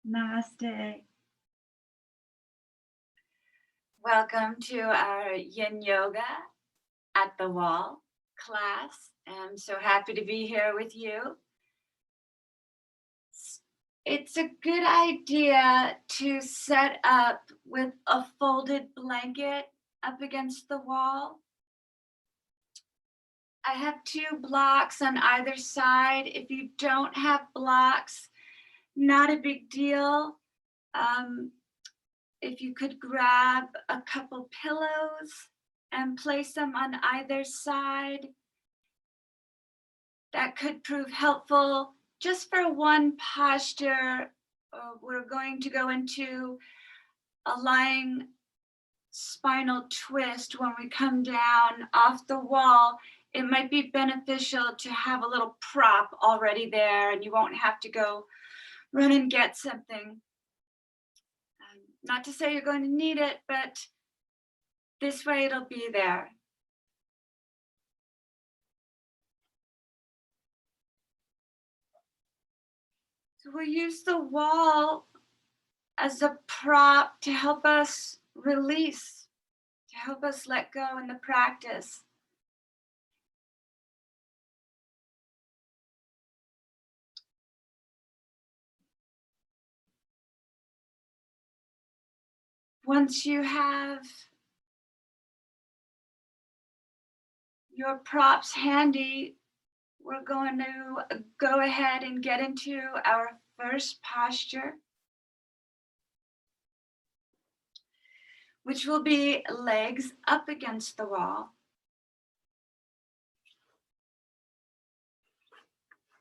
Namaste. Welcome to our Yin Yoga at the Wall class. I'm so happy to be here with you. It's a good idea to set up with a folded blanket up against the wall. I have 2 blocks on either side. If you don't have blocks, not a big deal. If you could grab a couple pillows and place them on either side, that could prove helpful. Just for one posture, we're going to go into a lying spinal twist when we come down off the wall. It might be beneficial to have a little prop already there, and you won't have to go run and get something. Not to say you're going to need it, but this way it'll be there. So we'll use the wall as a prop to help us release, to help us let go in the practice. Once you have your props handy, we're going to go ahead and get into our first posture, which will be legs up against the wall.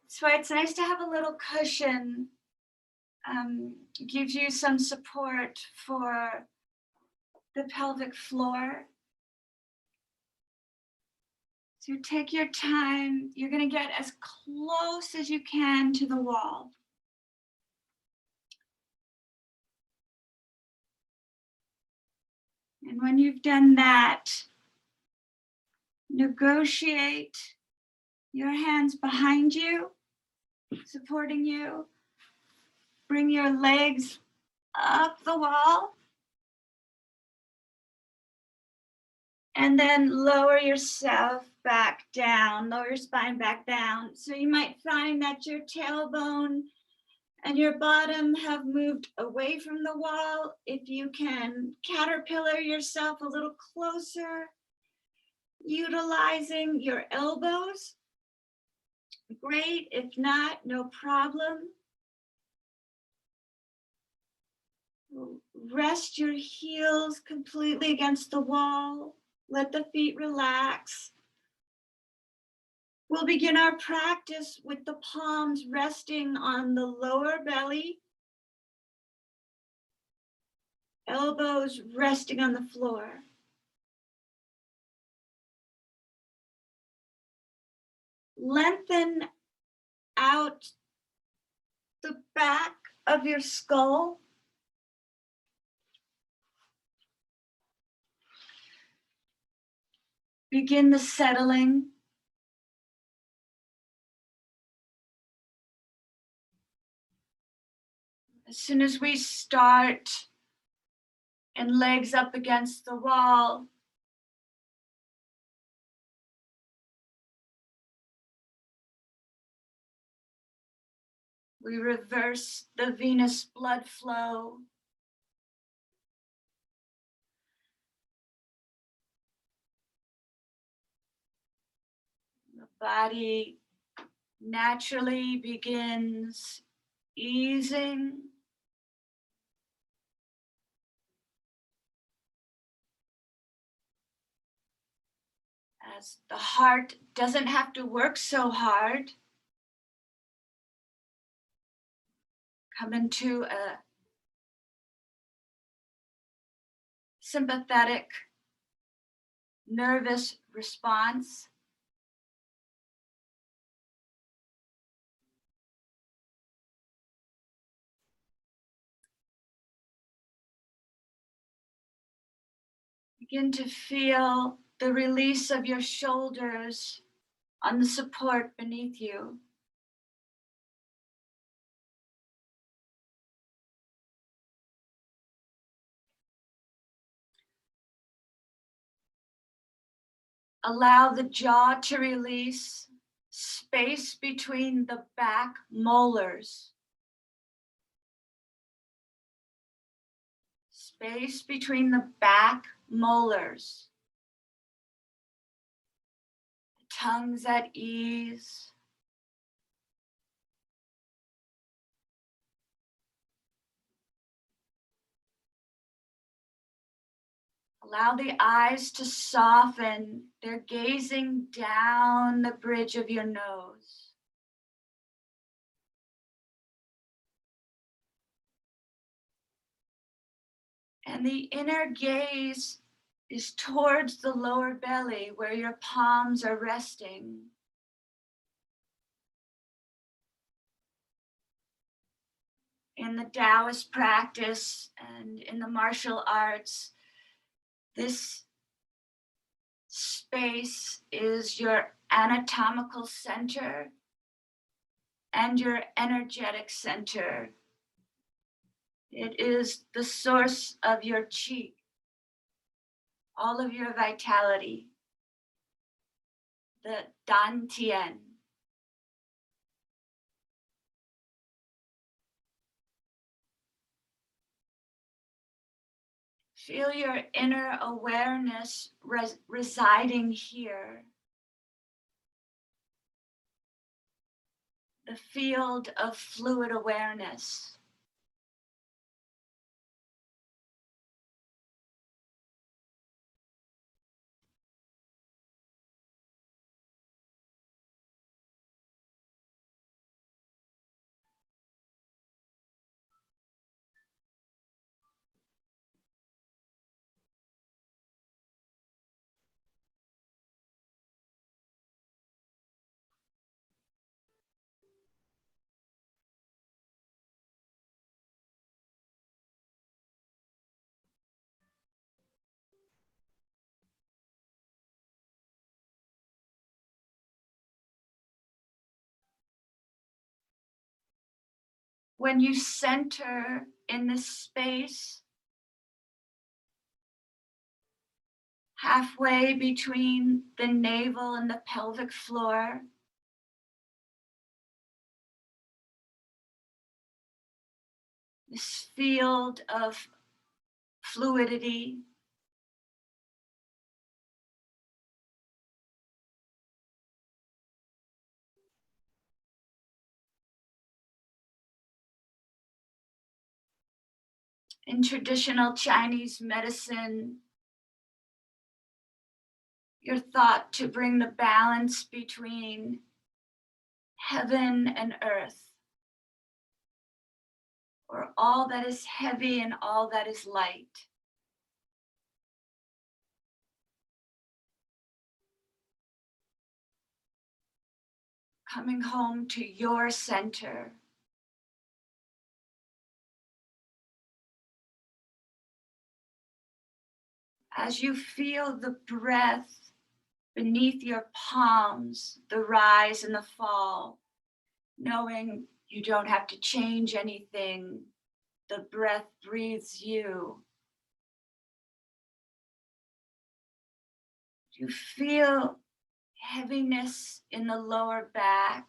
So it's nice to have a little cushion. Gives you some support for the pelvic floor. So take your time. You're going to get as close as you can to the wall. And when you've done that, negotiate your hands behind you, supporting you. Bring your legs up the wall. And then lower yourself back down, lower your spine back down. So you might find that your tailbone and your bottom have moved away from the wall. If you can caterpillar yourself a little closer, utilizing your elbows, great. If not, no problem. Rest your heels completely against the wall. Let the feet relax. We'll begin our practice with the palms resting on the lower belly, elbows resting on the floor. Lengthen out the back of your skull. Begin the settling. As soon as we start and legs up against the wall, we reverse the venous blood flow. The body naturally begins easing. As the heart doesn't have to work so hard. Come into a sympathetic nervous response. Begin to feel the release of your shoulders on the support beneath you. Allow the jaw to release, space between the back molars. Space between the back molars. The tongue's at ease. Allow the eyes to soften. They're gazing down the bridge of your nose. And the inner gaze is towards the lower belly where your palms are resting. In the Taoist practice and in the martial arts, this space is your anatomical center and your energetic center. It is the source of your qi, all of your vitality, the dantian. Feel your inner awareness residing here. The field of fluid awareness. When you center in this space, halfway between the navel and the pelvic floor, this field of fluidity, in traditional Chinese medicine, you're thought to bring the balance between heaven and earth, or all that is heavy and all that is light. Coming home to your center. As you feel the breath beneath your palms, the rise and the fall, knowing you don't have to change anything, the breath breathes you. You feel heaviness in the lower back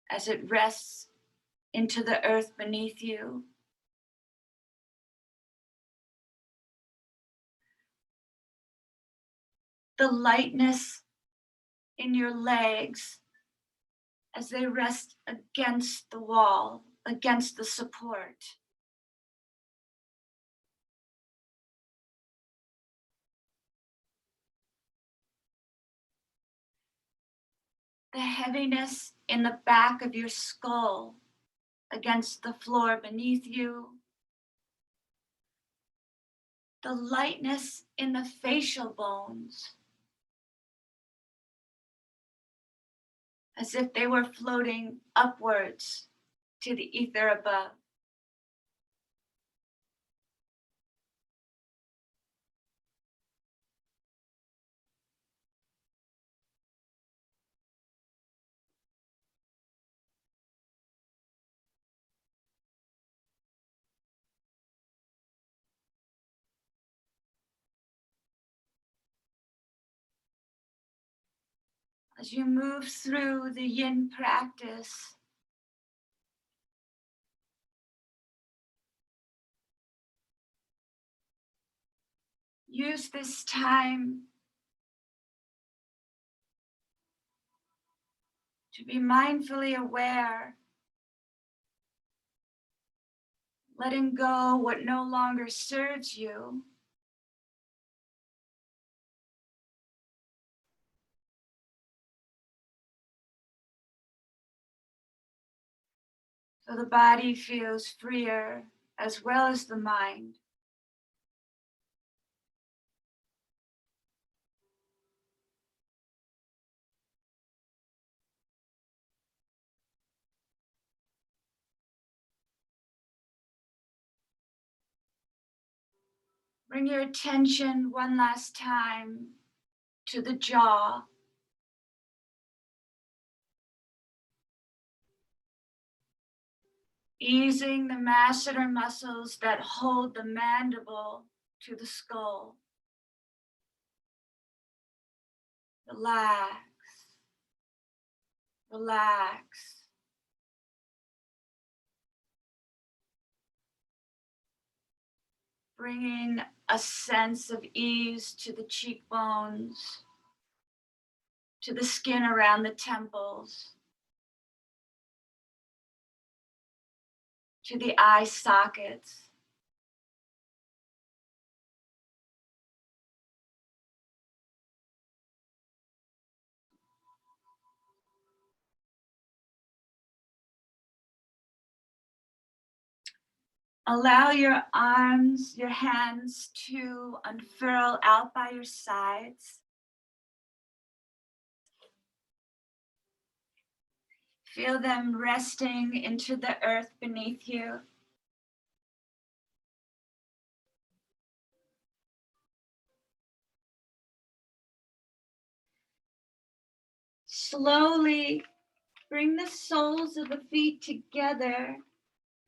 as it rests into the earth beneath you. The lightness in your legs as they rest against the wall, against the support. The heaviness in the back of your skull against the floor beneath you. The lightness in the facial bones, as if they were floating upwards to the ether above. As you move through the yin practice, use this time to be mindfully aware, letting go what no longer serves you, so the body feels freer as well as the mind. Bring your attention one last time to the jaw. Easing the masseter muscles that hold the mandible to the skull. Relax, relax. Bringing a sense of ease to the cheekbones, to the skin around the temples, to the eye sockets. Allow your arms, your hands to unfurl out by your sides. Feel them resting into the earth beneath you. Slowly bring the soles of the feet together.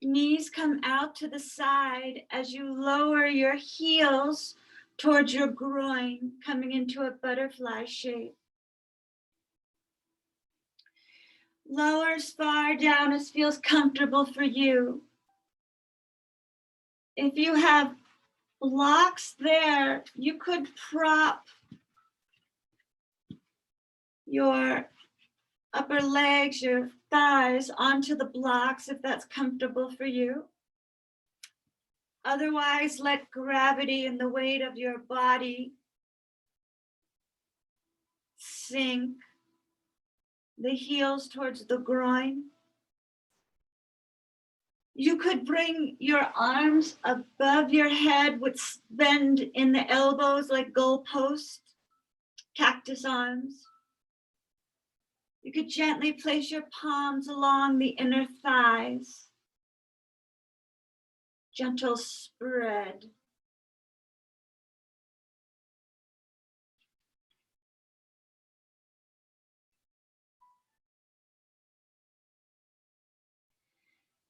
Knees come out to the side as you lower your heels towards your groin, coming into a butterfly shape. Lower as far down as feels comfortable for you. If you have blocks there, you could prop your upper legs, your thighs onto the blocks if that's comfortable for you. Otherwise, let gravity and the weight of your body sink the heels towards the groin. You could bring your arms above your head with bend in the elbows like goalposts, cactus arms. You could gently place your palms along the inner thighs. Gentle spread.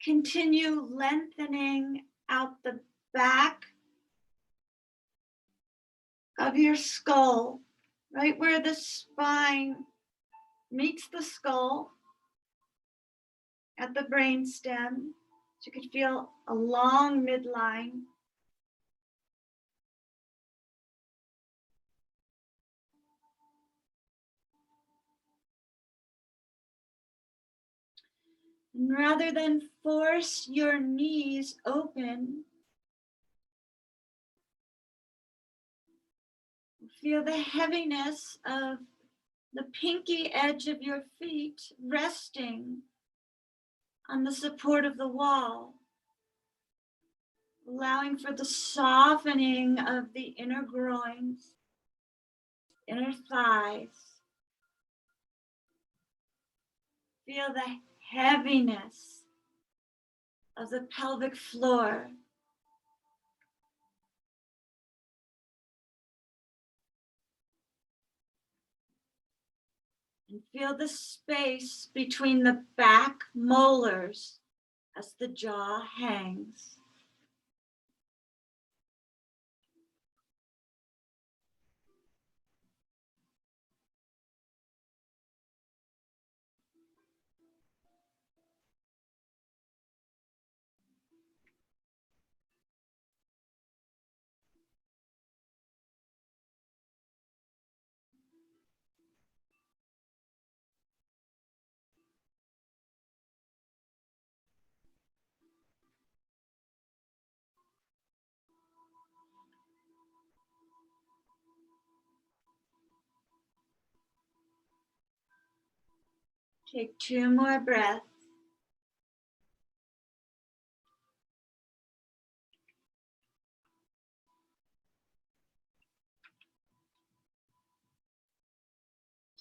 Continue lengthening out the back of your skull, right where the spine meets the skull at the brainstem. So you could feel a long midline. And rather than force your knees open, feel the heaviness of the pinky edge of your feet resting on the support of the wall, allowing for the softening of the inner groins, inner thighs. Feel the heaviness of the pelvic floor. And feel the space between the back molars as the jaw hangs. Take 2 more breaths.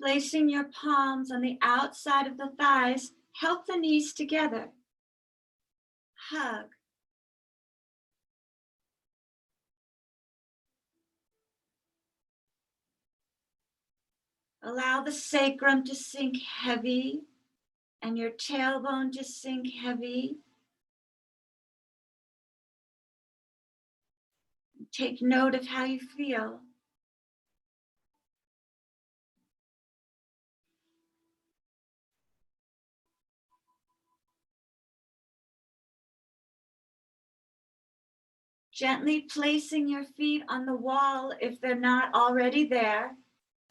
Placing your palms on the outside of the thighs, help the knees together. Hug. Allow the sacrum to sink heavy and your tailbone to sink heavy. Take note of how you feel. Gently placing your feet on the wall if they're not already there.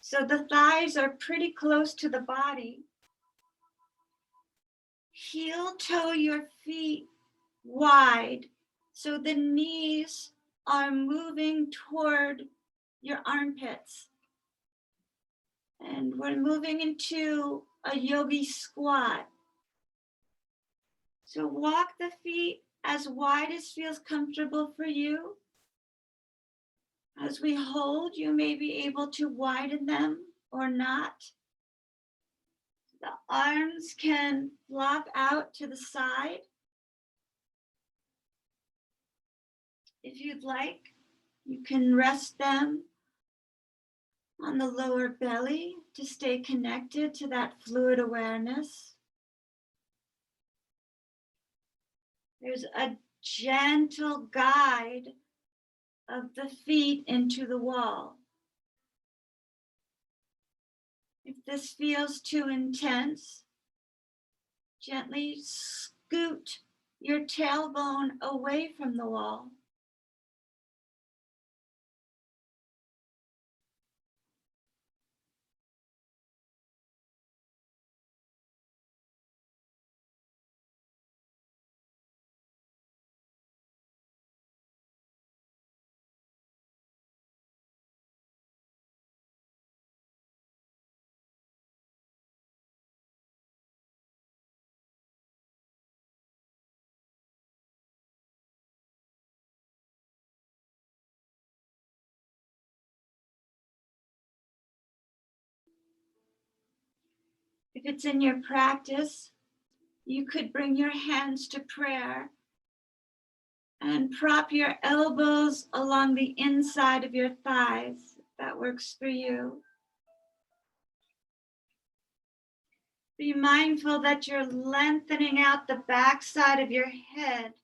So the thighs are pretty close to the body. Heel toe your feet wide so the knees are moving toward your armpits. And we're moving into a yogi squat. So walk the feet as wide as feels comfortable for you. As we hold, you may be able to widen them or not. The arms can flop out to the side. If you'd like, you can rest them on the lower belly to stay connected to that fluid awareness. There's a gentle guide of the feet into the wall. If this feels too intense, gently scoot your tailbone away from the wall. If it's in your practice, you could bring your hands to prayer and prop your elbows along the inside of your thighs, if that works for you. Be mindful that you're lengthening out the backside of your head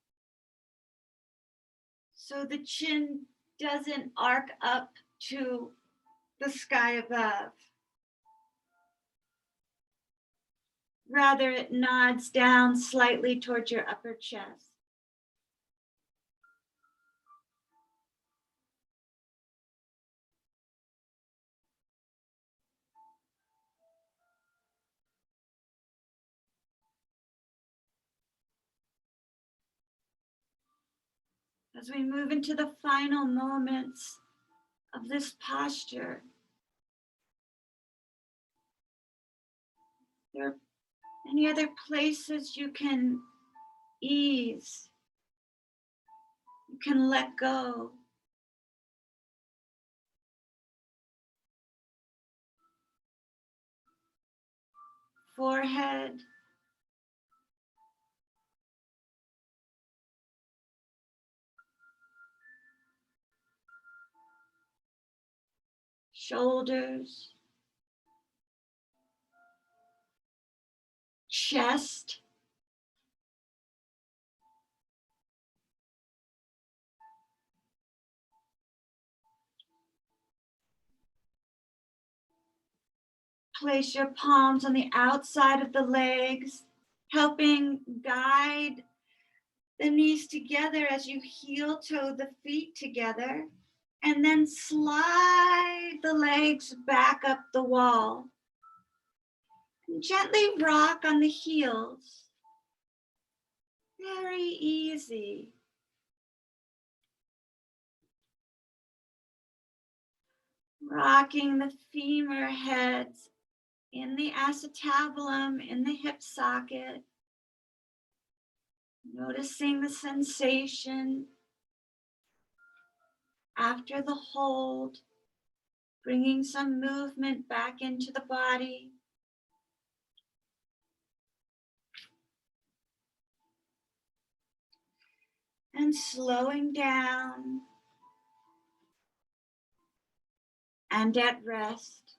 so the chin doesn't arc up to the sky above. Rather, it nods down slightly towards your upper chest. As we move into the final moments of this posture, there are any other places you can ease, you can let go. Forehead, shoulders, chest, place your palms on the outside of the legs, helping guide the knees together as you heel toe the feet together, and then slide the legs back up the wall. And gently rock on the heels. Very easy. Rocking the femur heads in the acetabulum, in the hip socket. Noticing the sensation after the hold, bringing some movement back into the body. And slowing down and at rest.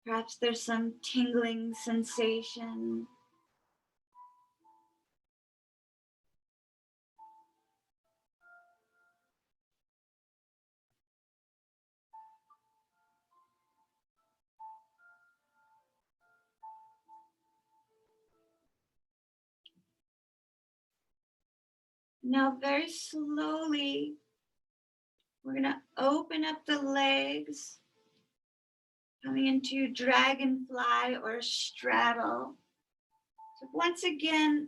Perhaps there's some tingling sensation. Now, very slowly, we're going to open up the legs, coming into dragonfly or straddle. So once again,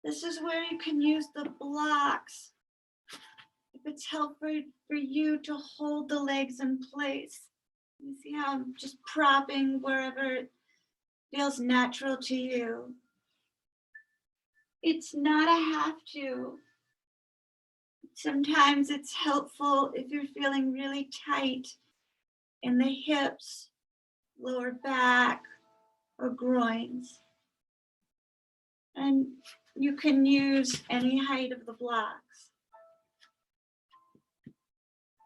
this is where you can use the blocks if it's helpful for you to hold the legs in place. You see how I'm just propping wherever it feels natural to you. It's not a have to. Sometimes it's helpful if you're feeling really tight in the hips, lower back, or groins. And you can use any height of the blocks.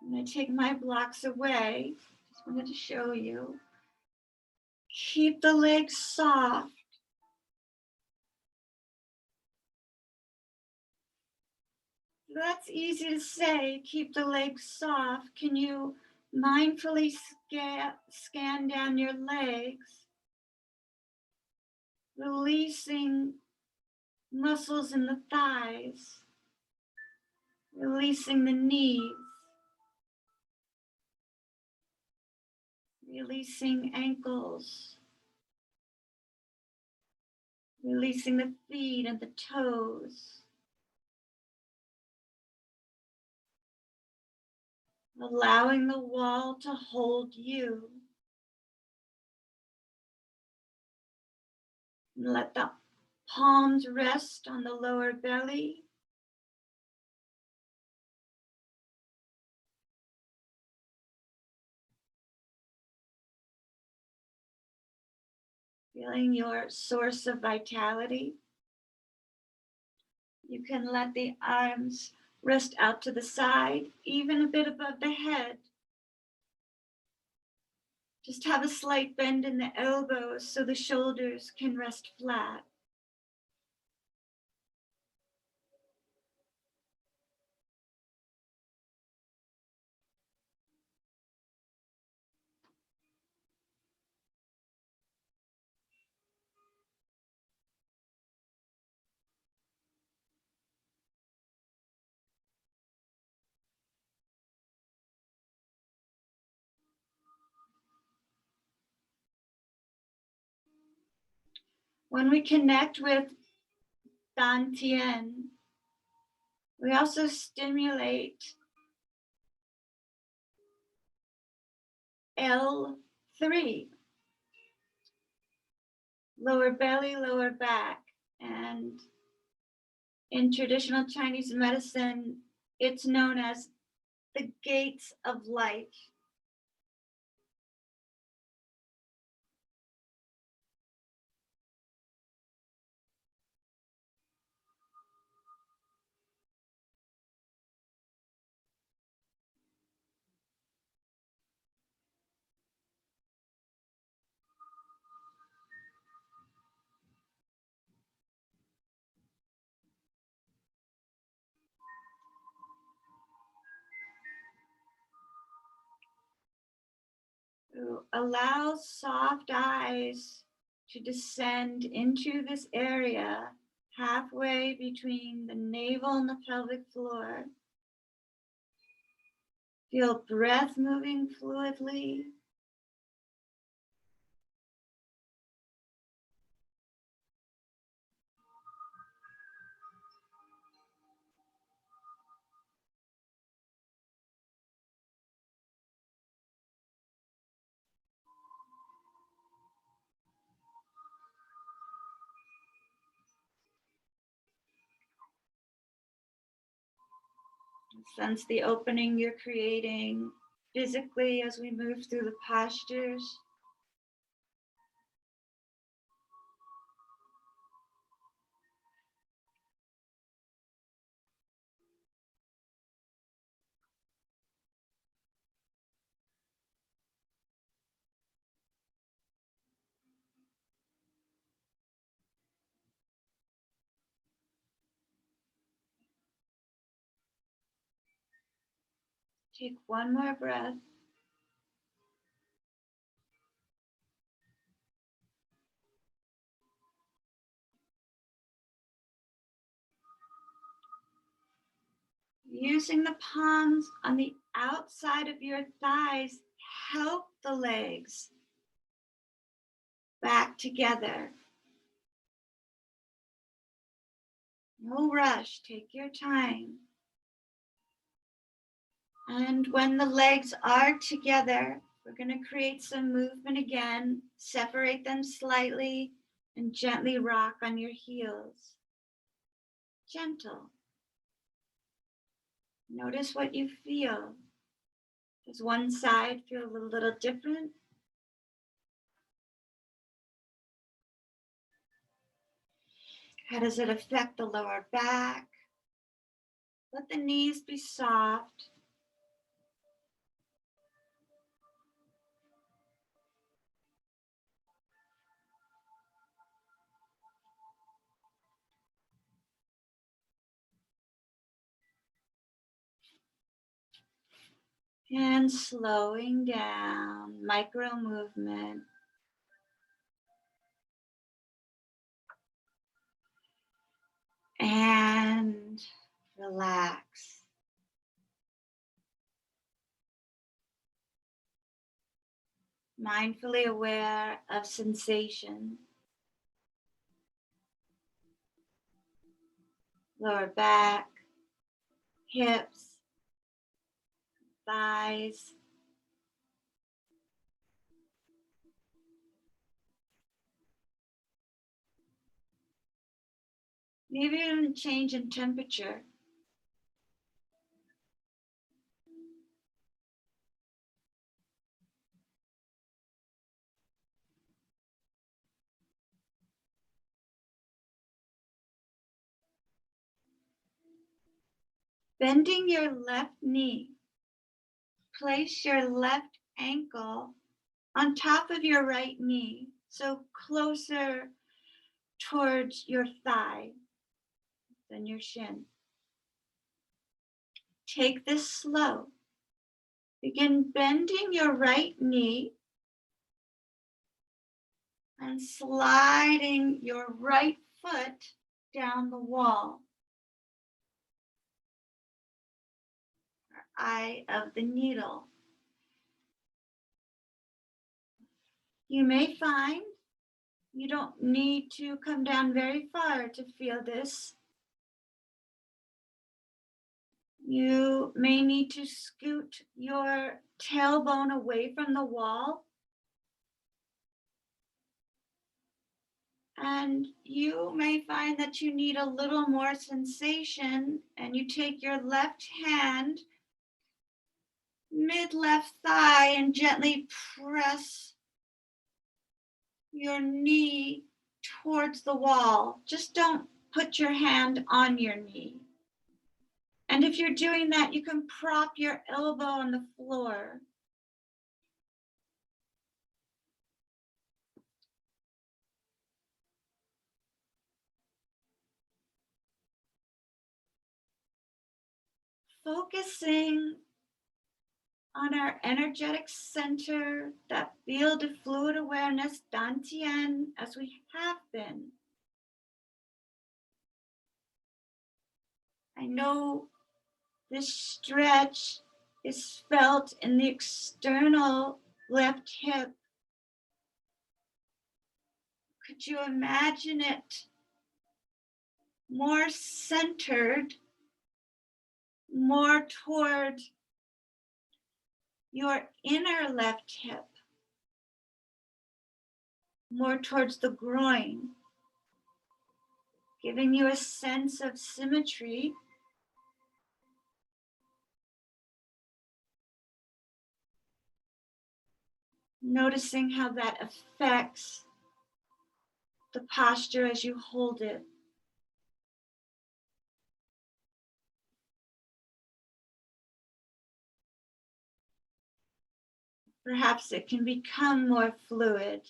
I'm going to take my blocks away. Just wanted to show you. Keep the legs soft. That's easy to say, keep the legs soft. Can you mindfully scan down your legs, releasing muscles in the thighs, releasing the knees, releasing ankles, releasing the feet and the toes, allowing the wall to hold you. And let the palms rest on the lower belly. Feeling your source of vitality. You can let the arms rest out to the side, even a bit above the head. Just have a slight bend in the elbows so the shoulders can rest flat. When we connect with Dantian, we also stimulate L3, lower belly, lower back. And in traditional Chinese medicine, it's known as the gates of life. Allow soft eyes to descend into this area halfway between the navel and the pelvic floor. Feel breath moving fluidly. Sense the opening you're creating physically as we move through the postures. Take one more breath. Using the palms on the outside of your thighs, help the legs back together. No rush, take your time. And when the legs are together, we're going to create some movement again. Separate them slightly and gently rock on your heels. Gentle. Notice what you feel. Does one side feel a little different? How does it affect the lower back? Let the knees be soft. And slowing down, micro movement. And relax. Mindfully aware of sensation. Lower back, hips, thighs. Maybe even change in temperature. Bending your left knee. Place your left ankle on top of your right knee, so closer towards your thigh than your shin. Take this slow. Begin bending your right knee and sliding your right foot down the wall, or eye of the needle. You may find you don't need to come down very far to feel this. You may need to scoot your tailbone away from the wall. And you may find that you need a little more sensation, and you take your left hand, mid left thigh, and gently press your knee towards the wall. Just don't put your hand on your knee. And if you're doing that, you can prop your elbow on the floor. Focusing on our energetic center, that field of fluid awareness, Dantian, as we have been. I know this stretch is felt in the external left hip. Could you imagine it more centered, more toward your inner left hip, more towards the groin, giving you a sense of symmetry Noticing how that affects the posture as you hold it. Perhaps it can become more fluid,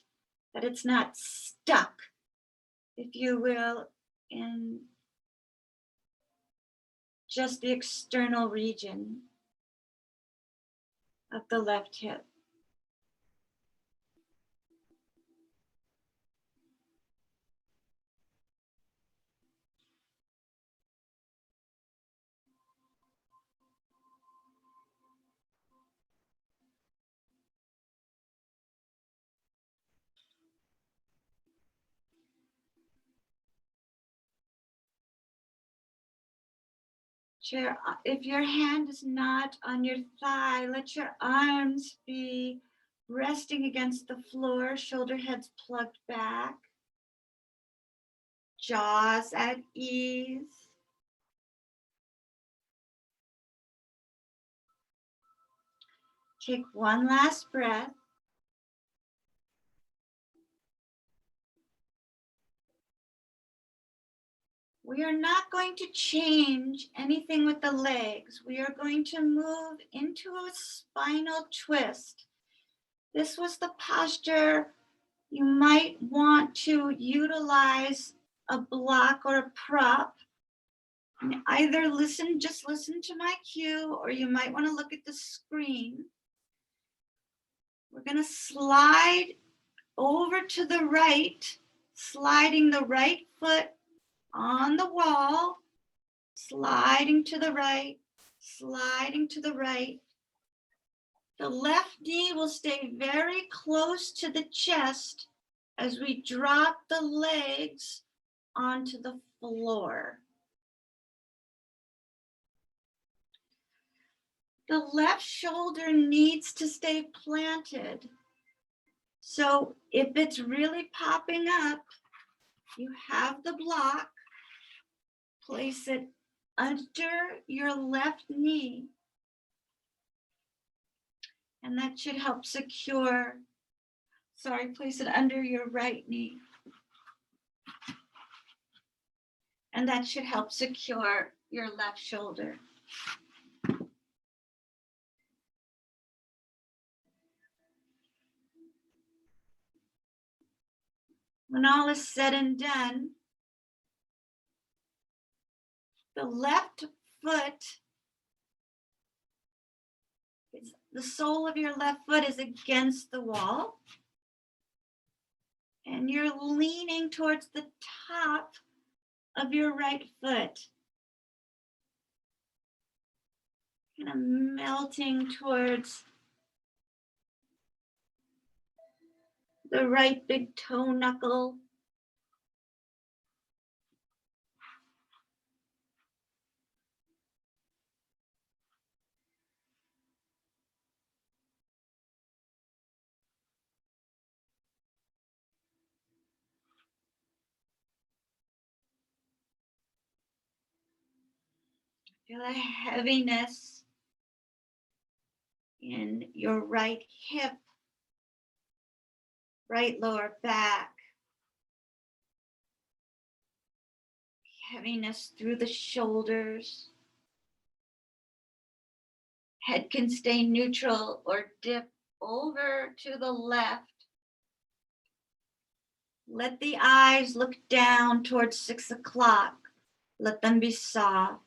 that it's not stuck, if you will, in just the external region of the left hip. If your hand is not on your thigh, let your arms be resting against the floor, shoulder heads plugged back, jaws at ease. Take one last breath. We are not going to change anything with the legs. We are going to move into a spinal twist. This was the posture you might want to utilize a block or a prop. And either just listen to my cue, or you might want to look at the screen. We're going to slide over to the right, sliding the right foot on the wall, sliding to the right, sliding to the right. The left knee will stay very close to the chest as we drop the legs onto the floor. The left shoulder needs to stay planted. So if it's really popping up, you have the block, place it under your left knee, and that should help secure, place it under your right knee. And that should help secure your left shoulder. When all is said and done, the left foot, the sole of your left foot is against the wall, and you're leaning towards the top of your right foot, kind of melting towards the right big toe knuckle. Feel a heaviness in your right hip, right lower back. Heaviness through the shoulders. Head can stay neutral or dip over to the left. Let the eyes look down towards 6 o'clock. Let them be soft.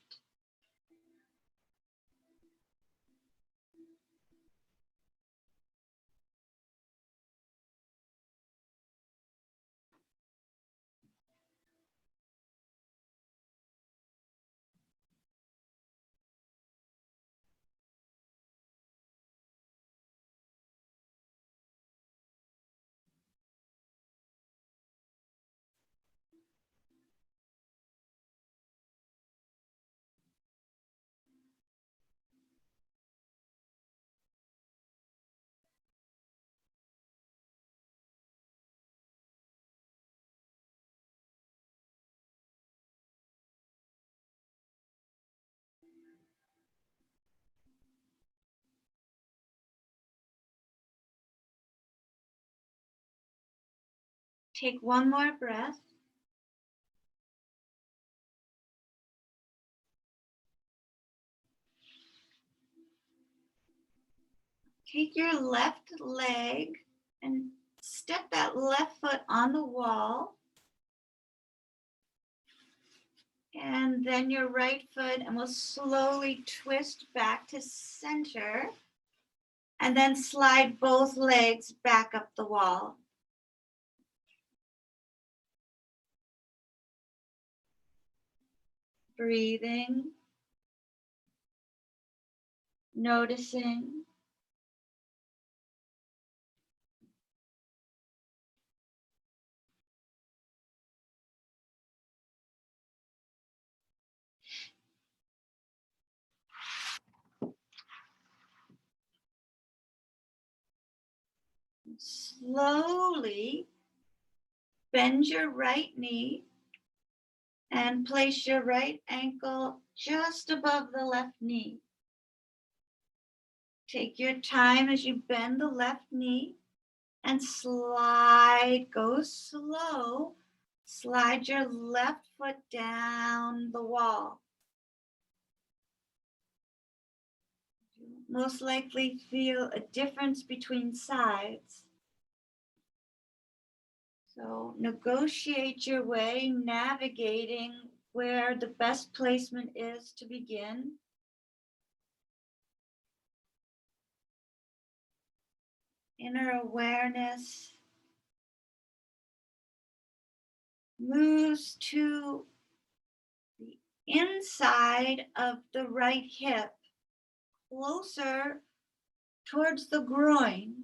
Take one more breath. Take your left leg and step that left foot on the wall. And then your right foot, and we'll slowly twist back to center. And then slide both legs back up the wall. Breathing. Noticing. Slowly bend your right knee and place your right ankle just above the left knee. Take your time as you bend the left knee and slide, go slow. Slide your left foot down the wall. You'll most likely feel a difference between sides. So negotiate your way, navigating where the best placement is to begin. Inner awareness moves to the inside of the right hip, closer towards the groin.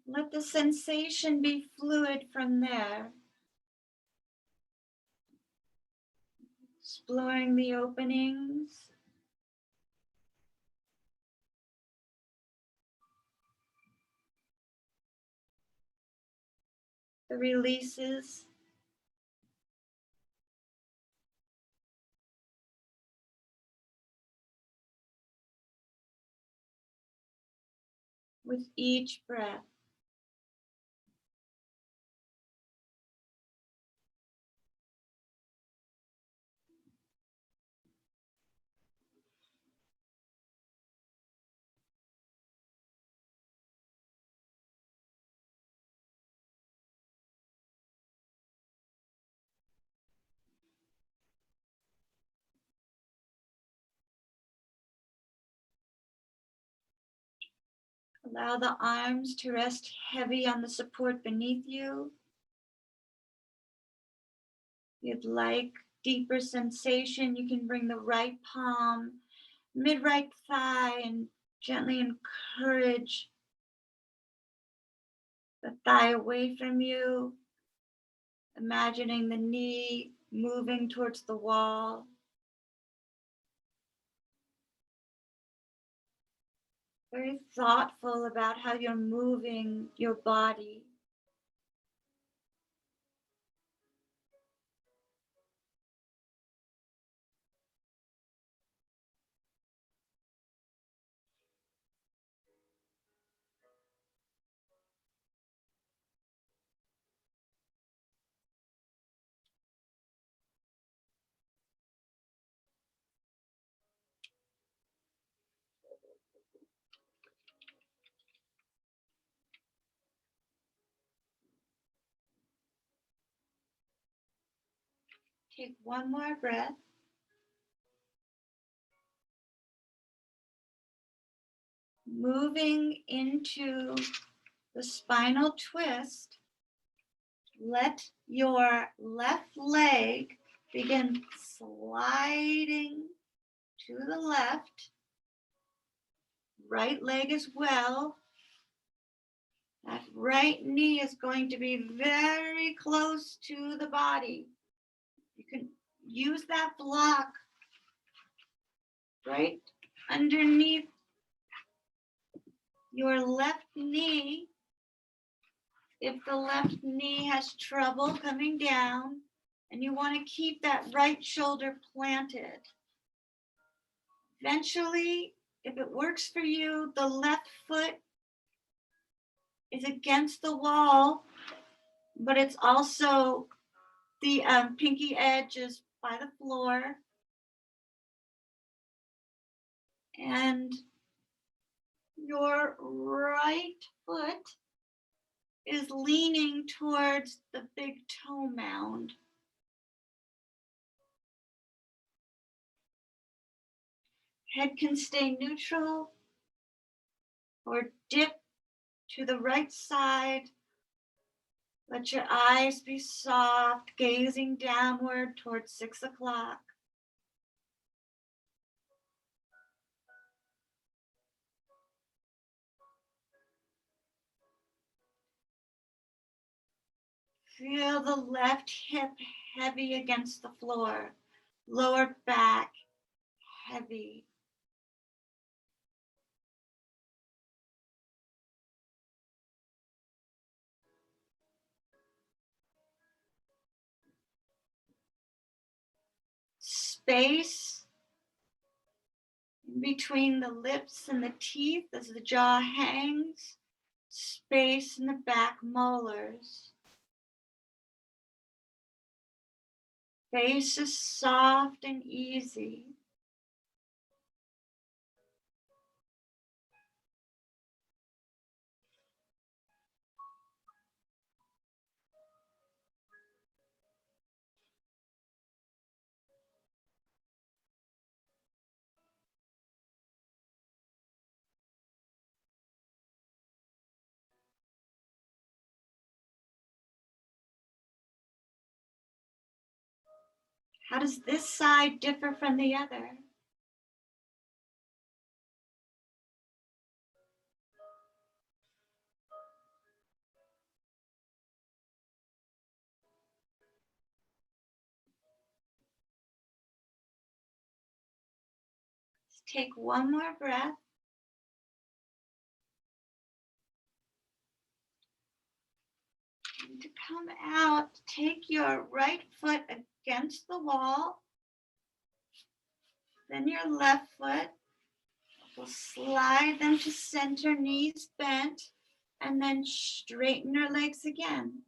Let the sensation be fluid from there. Exploring the openings. The releases. With each breath. Allow the arms to rest heavy on the support beneath you. If you'd like deeper sensation, you can bring the right palm, mid-right thigh, and gently encourage the thigh away from you, imagining the knee moving towards the wall. Very thoughtful about how you're moving your body. Take one more breath. Moving into the spinal twist, let your left leg begin sliding to the left, right leg as well. That right knee is going to be very close to the body. You can use that block right underneath your left knee. If the left knee has trouble coming down and you want to keep that right shoulder planted, eventually if it works for you, the left foot is against the wall, but it's also the pinky edge is by the floor. And your right foot is leaning towards the big toe mound. Head can stay neutral or dip to the right side. Let your eyes be soft, gazing downward towards 6 o'clock. Feel the left hip heavy against the floor, lower back heavy. Space in between the lips and the teeth as the jaw hangs. Space in the back molars. Face is soft and easy. How does this side differ from the other? Let's take one more breath. And to come out, take your right foot against the wall, then your left foot. We'll slide them to center, knees bent, and then straighten your legs again.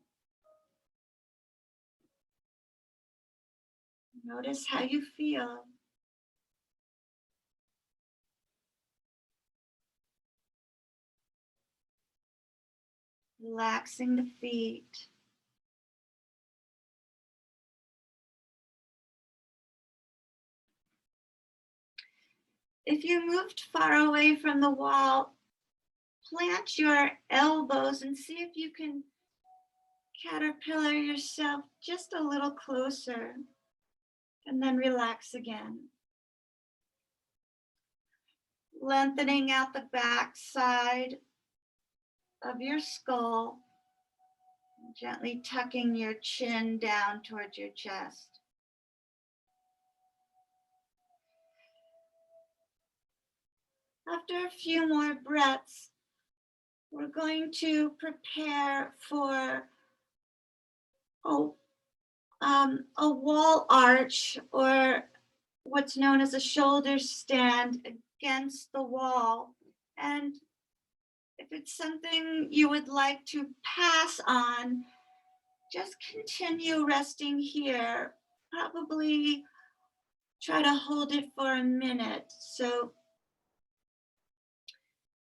Notice how you feel. Relaxing the feet. If you moved far away from the wall, plant your elbows and see if you can caterpillar yourself just a little closer, and then relax again. Lengthening out the back side of your skull, gently tucking your chin down towards your chest. After a few more breaths, we're going to prepare for a wall arch, or what's known as a shoulder stand against the wall. And if it's something you would like to pass on, just continue resting here. Probably try to hold it for a minute so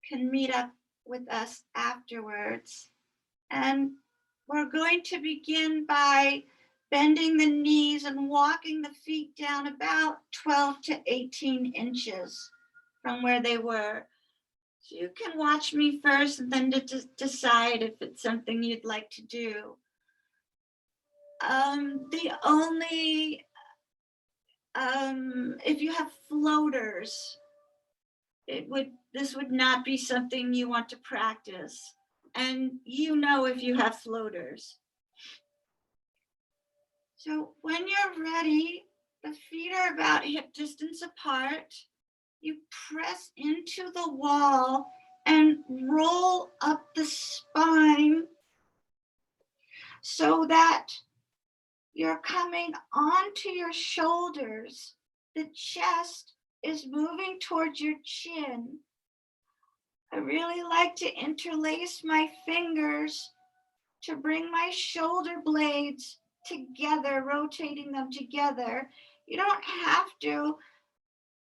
can meet up with us afterwards. And we're going to begin by bending the knees and walking the feet down about 12 to 18 inches from where they were. So you can watch me first and then decide if it's something you'd like to do. If you have floaters, this would not be something you want to practice. And you know if you have floaters. So when you're ready, the feet are about hip distance apart. You press into the wall and roll up the spine so that you're coming onto your shoulders. The chest is moving towards your chin. I really like to interlace my fingers to bring my shoulder blades together, rotating them together. You don't have to,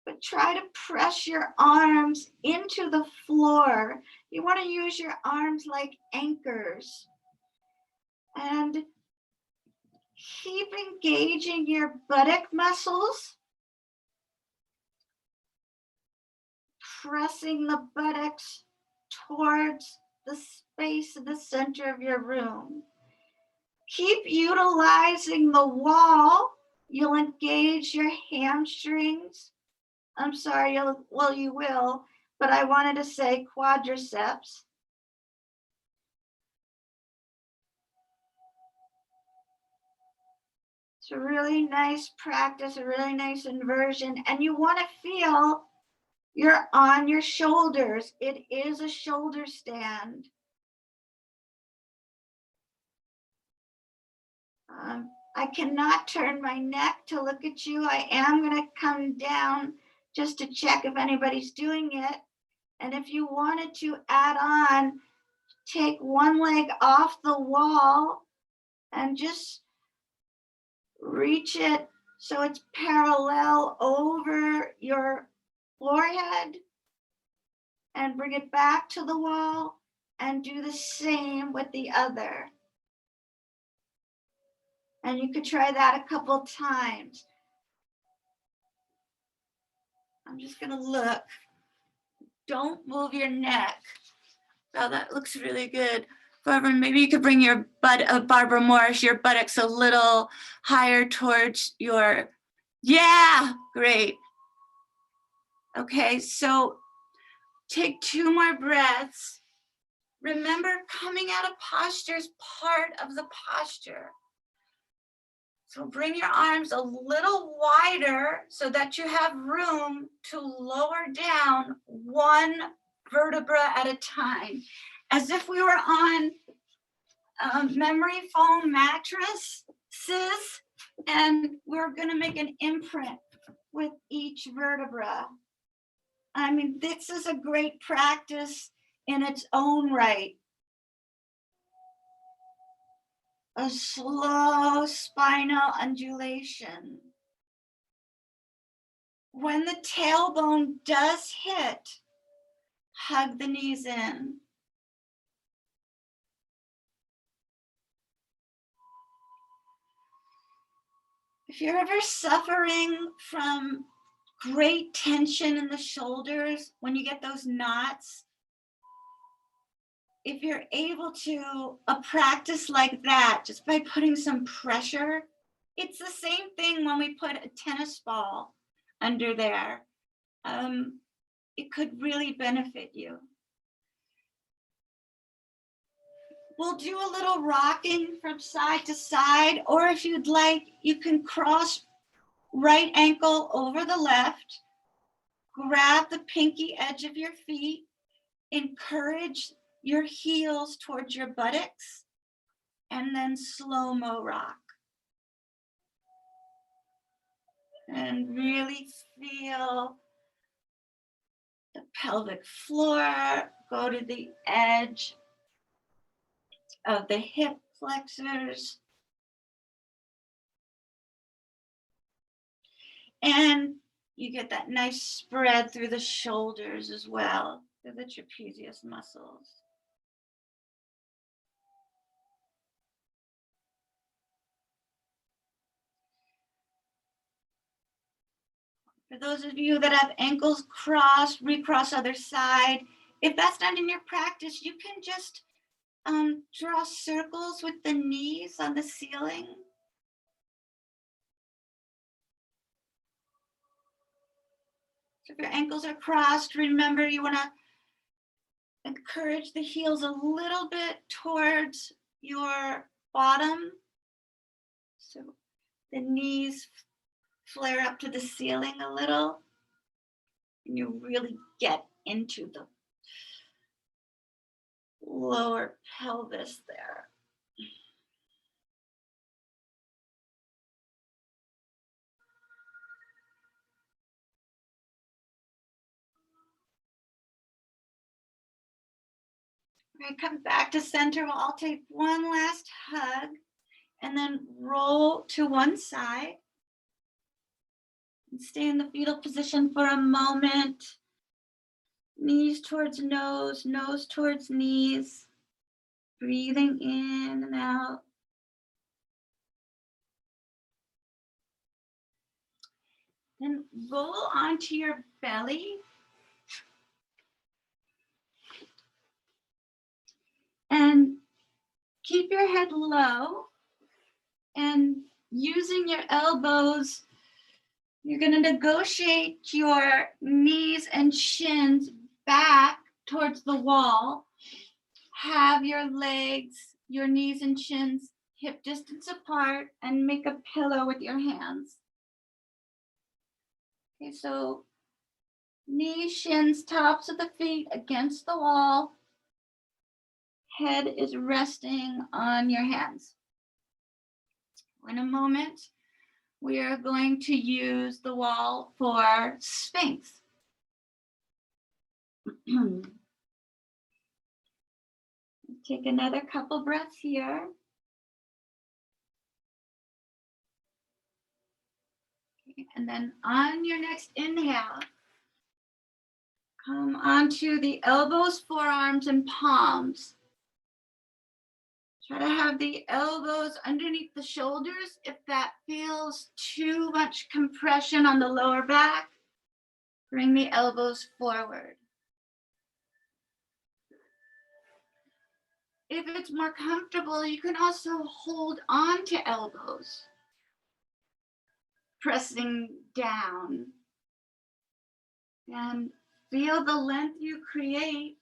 but try to press your arms into the floor. You want to use your arms like anchors. And keep engaging your buttock muscles, pressing the buttocks towards the space in the center of your room. Keep utilizing the wall. You'll engage your hamstrings. I'm sorry, you will, but I wanted to say quadriceps. It's a really nice practice, a really nice inversion, and you want to feel you're on your shoulders. It is a shoulder stand. I cannot turn my neck to look at you. I am going to come down just to check if anybody's doing it. And if you wanted to add on, take one leg off the wall and just reach it so it's parallel over your forehead and bring it back to the wall and do the same with the other. And you could try that a couple times. I'm just gonna look. Don't move your neck. Wow, that looks really good. Barbara, maybe you could bring your Barbara Morris, your buttocks a little higher towards your, yeah, great. Okay, so take 2 more breaths. Remember, coming out of posture is part of the posture. So bring your arms a little wider so that you have room to lower down 1 vertebra at a time, as if we were on memory foam mattresses, and we're gonna make an imprint with each vertebra. I mean, this is a great practice in its own right. A slow spinal undulation. When the tailbone does hit, hug the knees in. If you're ever suffering from great tension in the shoulders, when you get those knots, if you're able to a practice like that, just by putting some pressure, it's the same thing when we put a tennis ball under there. It could really benefit you. We'll do a little rocking from side to side, or if you'd like, you can cross right ankle over the left, grab the pinky edge of your feet, encourage your heels towards your buttocks, and then slow-mo rock. And really feel the pelvic floor go to the edge of the hip flexors. And you get that nice spread through the shoulders as well, through the trapezius muscles. For those of you that have ankles crossed, recross other side. If that's not in your practice, you can just draw circles with the knees on the ceiling. So if your ankles are crossed, remember you want to encourage the heels a little bit towards your bottom. So the knees flare up to the ceiling a little, and you really get into the lower pelvis there. We're going to come back to center. We'll all take one last hug and then roll to one side. And stay in the fetal position for a moment. Knees towards nose, nose towards knees. Breathing in and out. Then roll onto your belly. And keep your head low. And using your elbows, you're going to negotiate your knees and shins back towards the wall. Have your legs, your knees and shins hip distance apart, and make a pillow with your hands. Okay, so knees, shins, tops of the feet against the wall. Head is resting on your hands. In a moment, we are going to use the wall for Sphinx. Take another couple breaths here. Okay, and then on your next inhale, come onto the elbows, forearms, and palms. Try to have the elbows underneath the shoulders. If that feels too much compression on the lower back, bring the elbows forward. If it's more comfortable, you can also hold on to elbows, pressing down. And feel the length you create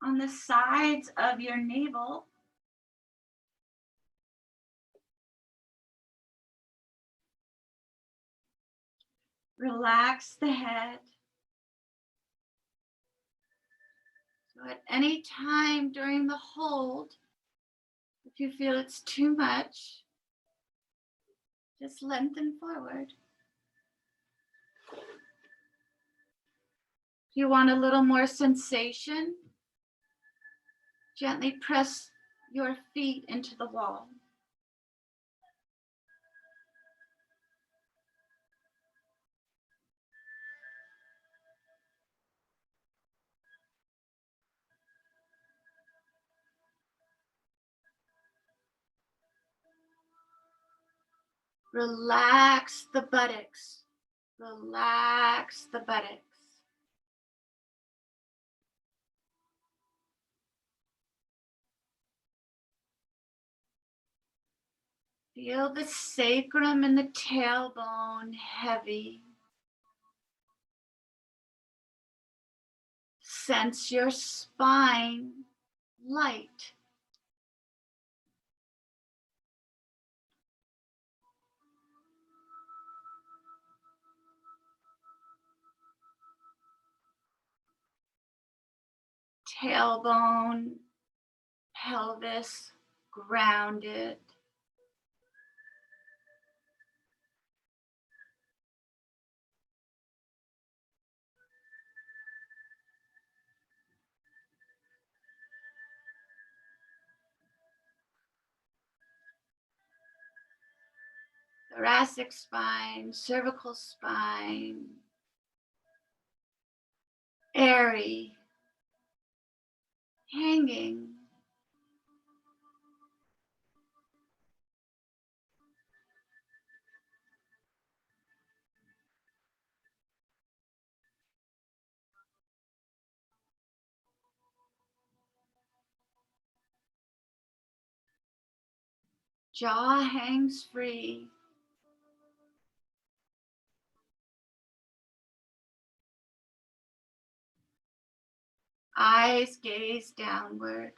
on the sides of your navel. Relax the head. So at any time during the hold, if you feel it's too much, just lengthen forward. If you want a little more sensation, gently press your feet into the wall. Relax the buttocks. Relax the buttocks. Feel the sacrum and the tailbone heavy. Sense your spine light. Tailbone, pelvis grounded. Thoracic spine, cervical spine, airy, hanging. Jaw hangs free. Eyes gaze downward.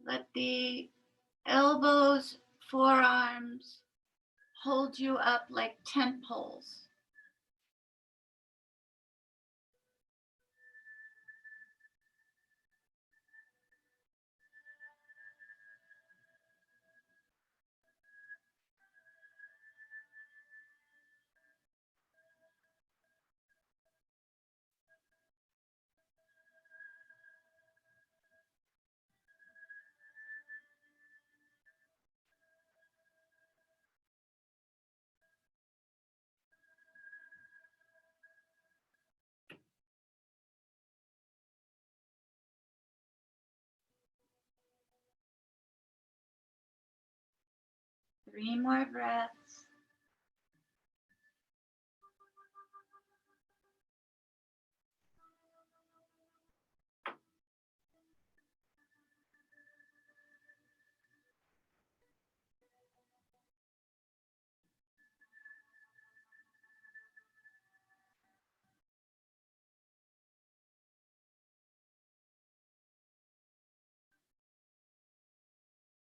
Let the elbows, forearms hold you up like tent poles. 3 more breaths.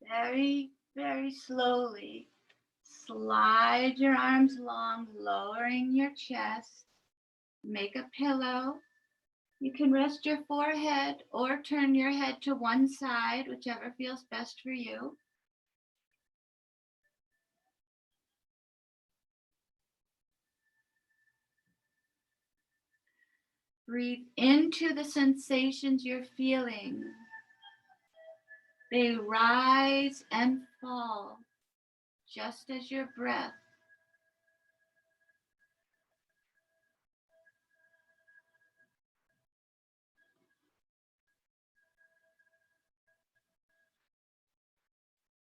Very, very slowly, slide your arms long, lowering your chest. Make a pillow. You can rest your forehead or turn your head to one side, whichever feels best for you. Breathe into the sensations you're feeling. They rise and fall, just as your breath.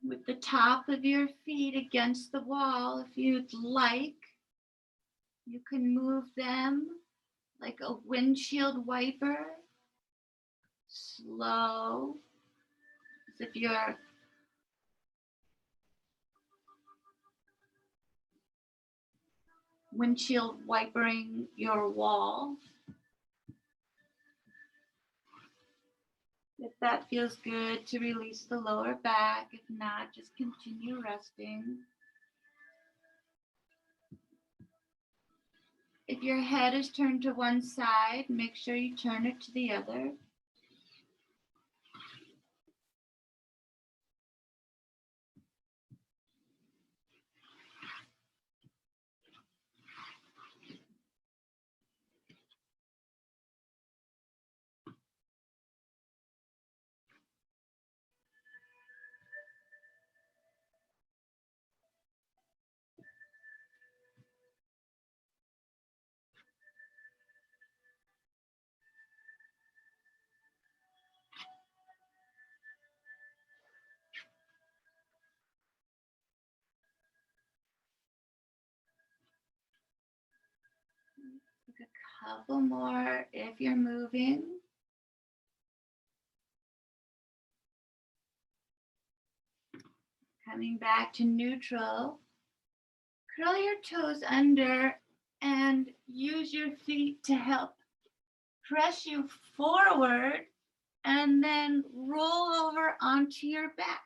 With the top of your feet against the wall, if you'd like, you can move them like a windshield wiper, slow, as if you're windshield wipering your wall. If that feels good, to release the lower back. If not, just continue resting. If your head is turned to one side, make sure you turn it to the other. Take a couple more if you're moving. Coming back to neutral. Curl your toes under and use your feet to help press you forward and then roll over onto your back.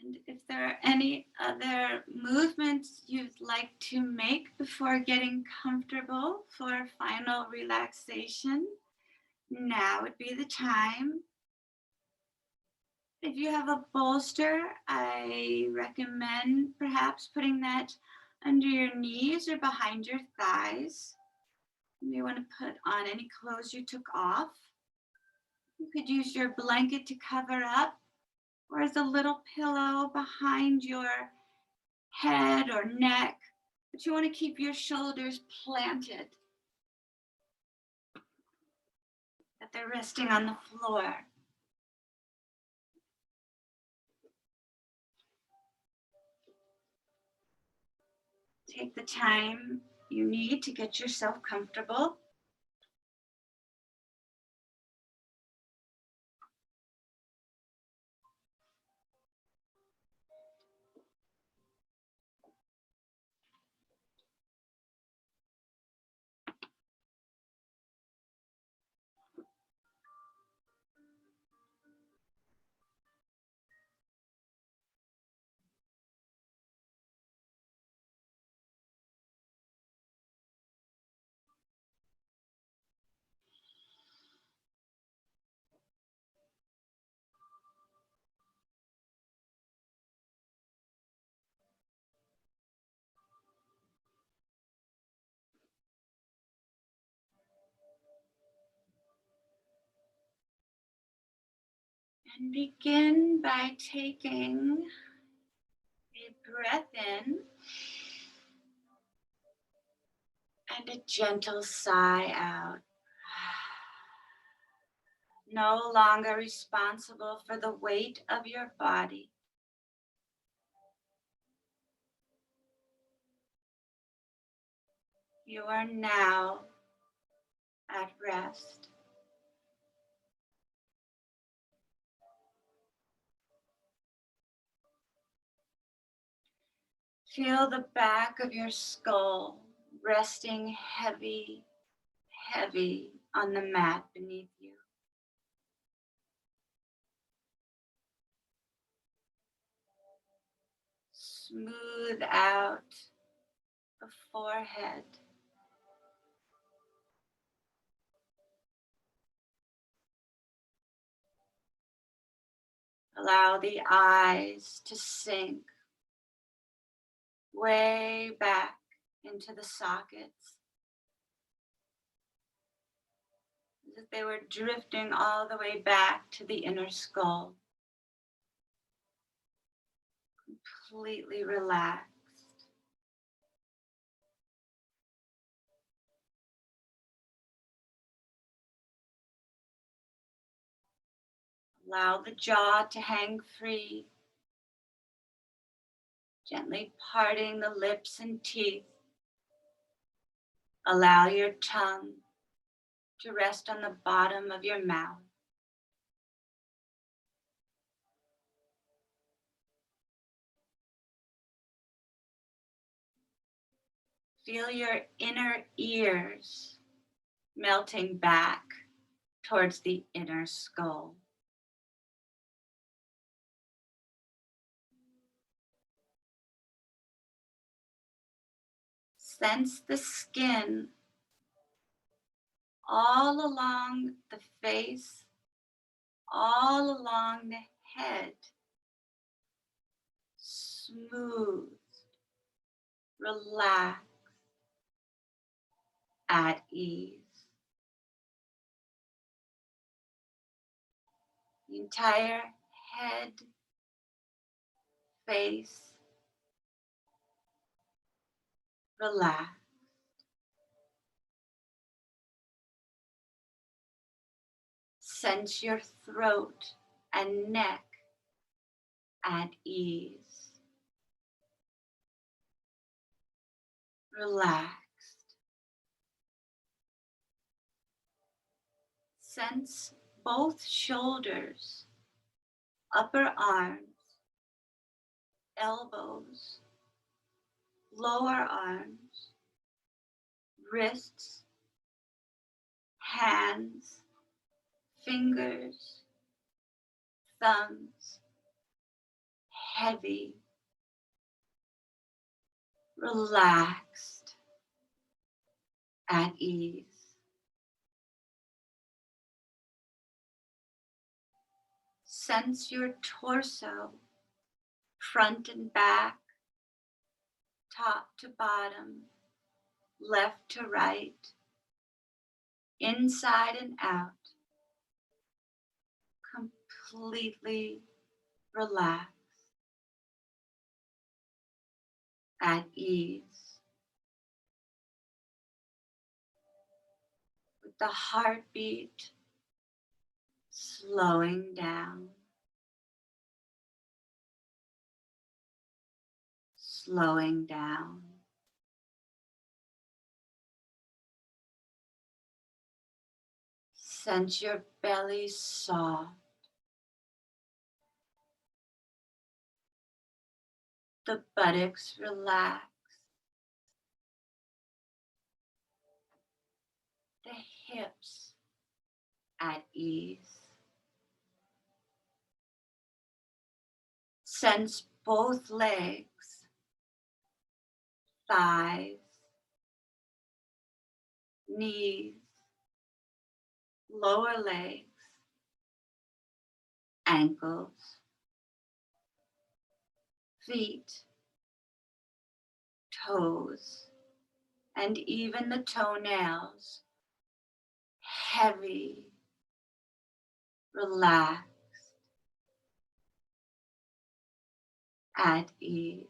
And if there are any other movements you'd like to make before getting comfortable for final relaxation, now would be the time. If you have a bolster, I recommend perhaps putting that under your knees or behind your thighs. You may want to put on any clothes you took off. You could use your blanket to cover up, or as a little pillow behind your head or neck, but you want to keep your shoulders planted, that they're resting on the floor. Take the time you need to get yourself comfortable. And begin by taking a breath in And a gentle sigh out. No longer responsible for the weight of your body. You are now at rest. Feel the back of your skull resting heavy, heavy on the mat beneath you. Smooth out the forehead. Allow the eyes to sink way back into the sockets, as if they were drifting all the way back to the inner skull. Completely relaxed. Allow the jaw to hang free, gently parting the lips and teeth. Allow your tongue to rest on the bottom of your mouth. Feel your inner ears melting back towards the inner skull. Sense the skin all along the face, all along the head. Smooth, relaxed, at ease. The entire head, face, relaxed. Sense your throat and neck at ease. Relaxed. Sense both shoulders, upper arms, elbows, lower arms, wrists, hands, fingers, thumbs, heavy, relaxed, at ease. Sense your torso, front and back, top to bottom, left to right, inside and out, completely relaxed, at ease, with the heartbeat slowing down, slowing down. Sense your belly soft, the buttocks relax, the hips at ease. Sense both legs, thighs, knees, lower legs, ankles, feet, toes, and even the toenails, heavy, relaxed, at ease.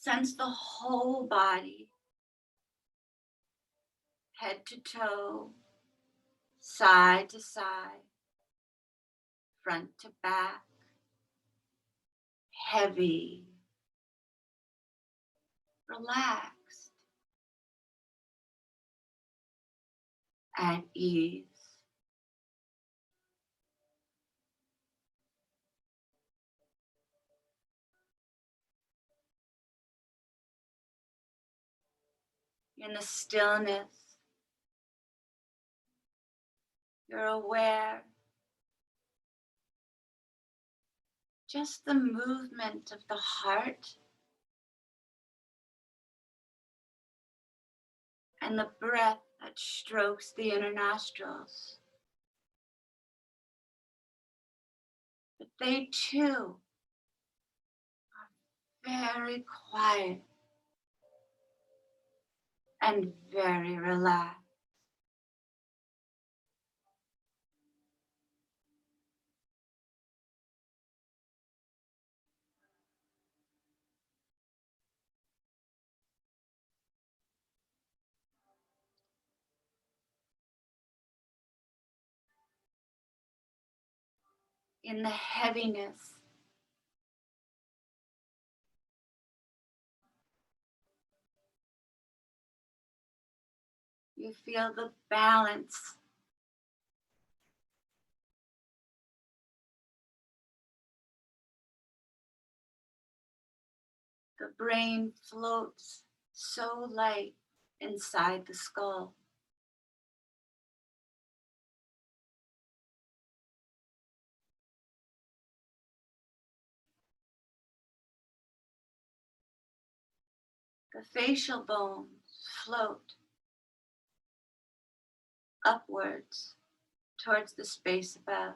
Sense the whole body, head to toe, side to side, front to back, heavy, relaxed, at ease. In the stillness, you're aware just the movement of the heart and the breath that strokes the inner nostrils. But they too are very quiet and very relaxed. In the heaviness, you feel the balance, the brain floats so light inside the skull. The facial bones float upwards towards the space above.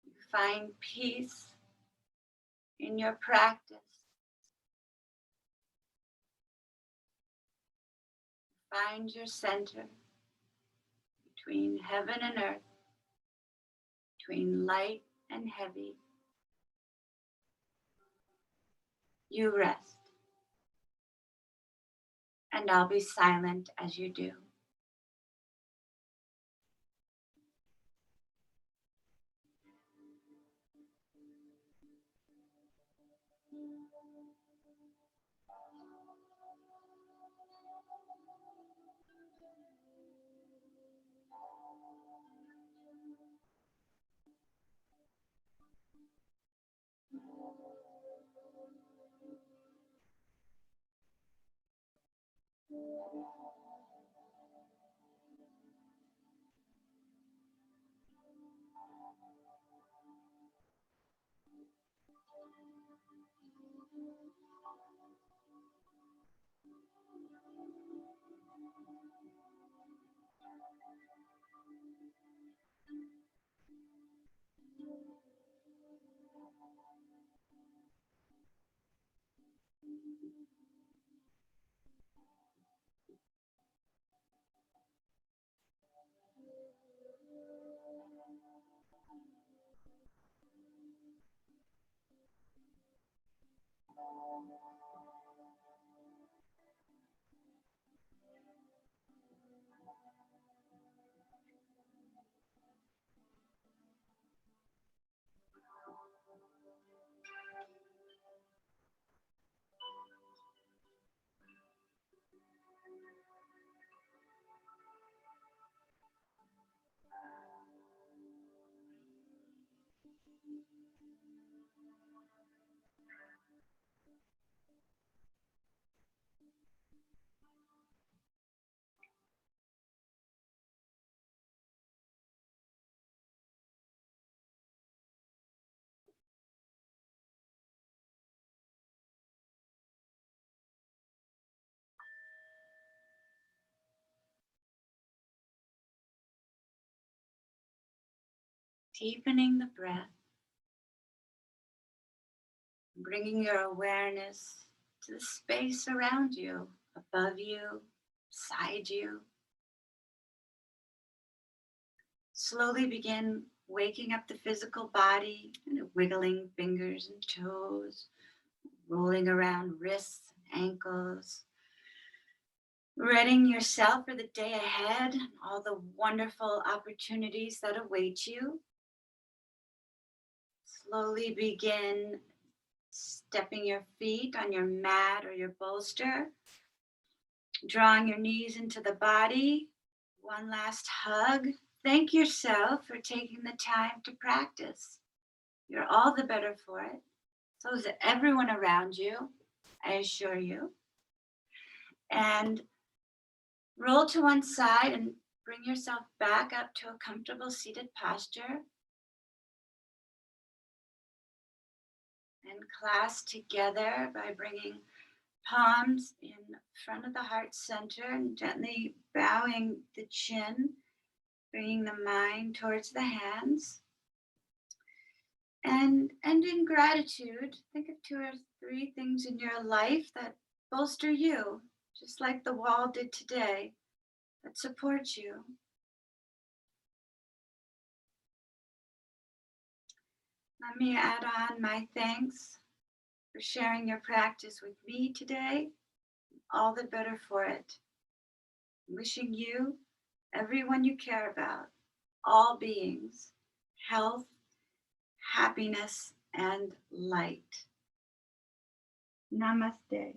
You find peace in your practice. Find your center between heaven and earth, between light and heavy. You rest, and I'll be silent as you do. Deepening the breath, bringing your awareness to the space around you, above you, beside you. Slowly begin waking up the physical body, wiggling fingers and toes, rolling around wrists and ankles, readying yourself for the day ahead and all the wonderful opportunities that await you. Slowly begin stepping your feet on your mat or your bolster, drawing your knees into the body. One last hug. Thank yourself for taking the time to practice. You're all the better for it. So is everyone around you, I assure you. And roll to one side and bring yourself back up to a comfortable seated posture. And clasp together by bringing palms in front of the heart center and gently bowing the chin, bringing the mind towards the hands. And in gratitude, think of 2 or 3 things in your life that bolster you, just like the wall did today, that support you. Let me add on my thanks for sharing your practice with me today. All the better for it. Wishing you, everyone you care about, all beings, health, happiness, and light. Namaste.